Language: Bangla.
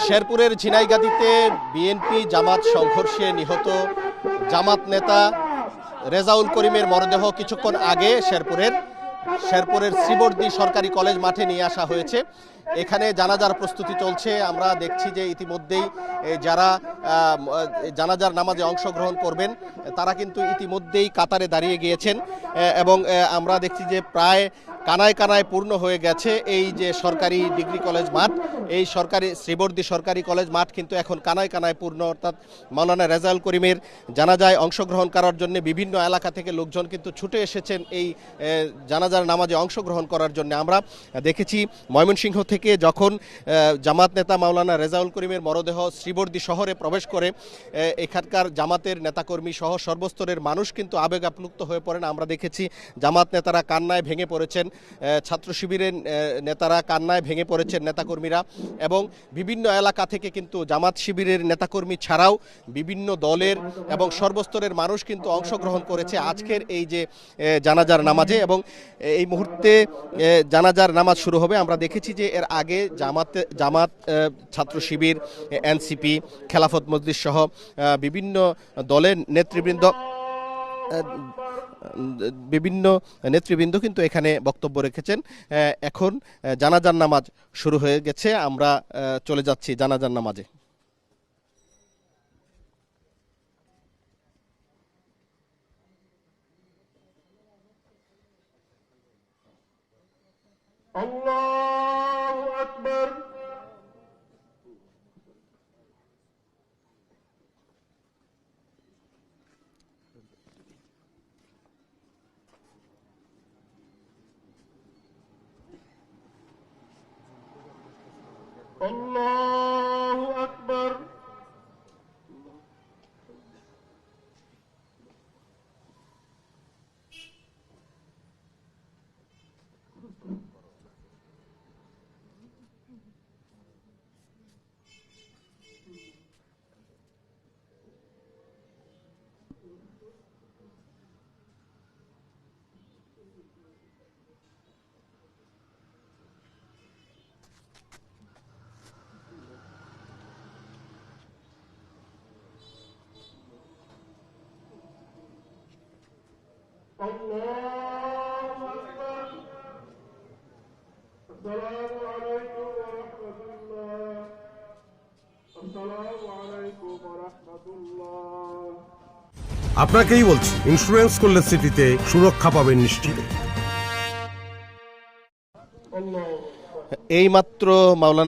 শেরপুরের ঝিনাইগাতীতে বিএনপি জামাত সংঘর্ষে নিহত জামাত নেতা রেজাউল করিমের মরদেহ কিছুক্ষণ আগে শেরপুরের শ্রীবর্দী সরকারি কলেজ মাঠে নিয়ে আসা হয়েছে। এখানে জানাজার প্রস্তুতি চলছে। আমরা দেখছি যে ইতিমধ্যেই যারা জানাজার নামাজে অংশগ্রহণ করবেন তারা কিন্তু ইতিমধ্যেই কাতারে দাঁড়িয়ে গিয়েছেন এবং আমরা দেখছি যে প্রায় কানায় কানায় পূর্ণ হয়ে গেছে এই যে সরকারি ডিগ্রি কলেজ মাঠ, এই শ্রীবর্দী সরকারি কলেজ মাঠ কিন্তু এখন কানায় কানায় পূর্ণ। অর্থাৎ মাওলানা রেজাউল করিমের জানাজায় অংশগ্রহণ করার জন্য বিভিন্ন এলাকা থেকে লোকজন কিন্তু ছুটে এসেছেন এই জানাজার নামাজে অংশগ্রহণ করার জন্য। আমরা দেখেছি ময়মনসিংহ থেকে যখন জামাত নেতা মাওলানা রেজাউল করিমের মরদেহ শ্রীবর্দী শহরে প্রবেশ করে এখানকার জামাতের নেতাকর্মী সহ সর্বস্তরের মানুষ কিন্তু আবেগ আপ্লুত হয়ে পড়েন। আমরা দেখেছি জামাত নেতারা কান্নায় ভেঙে পড়েছেন, ছাত্র শিবিরের নেতারা কান্নায় ভেঙে পড়েছেন, নেতাকর্মীরা, এবং বিভিন্ন এলাকা থেকে কিন্তু জামাত শিবিরের নেতাকর্মী ছাড়াও বিভিন্ন দলের এবং সর্বস্তরের মানুষ কিন্তু অংশগ্রহণ করেছে আজকের এই যে জানাজার নামাজে। এবং এই মুহূর্তে জানাজার নামাজ শুরু হবে। আমরা দেখেছি যে এর আগে জামাত ছাত্র শিবির, এনসিপি, খেলাফত মজলিস সহ বিভিন্ন দলের নেতৃবৃন্দ কিন্তু এখানে বক্তব্য রেখেছেন। এখন জানাজার নামাজ শুরু হয়ে গেছে। আমরা চলে যাচ্ছি জানাজার নামাজে। আল্লাহু আকবার। আল্লাহু আকবার। আল্লাহু আকবার। আসসালামু আলাইকুম ওয়া রাহমাতুল্লাহ। আসসালামু আলাইকুম ওয়া রাহমাতুল্লাহ। আপনাকেই বলছি, ইন্স্যুরেন্স করলে সিটিতে সুরক্ষা পাবেন নিশ্চিত। এই মাত্র মাওলানা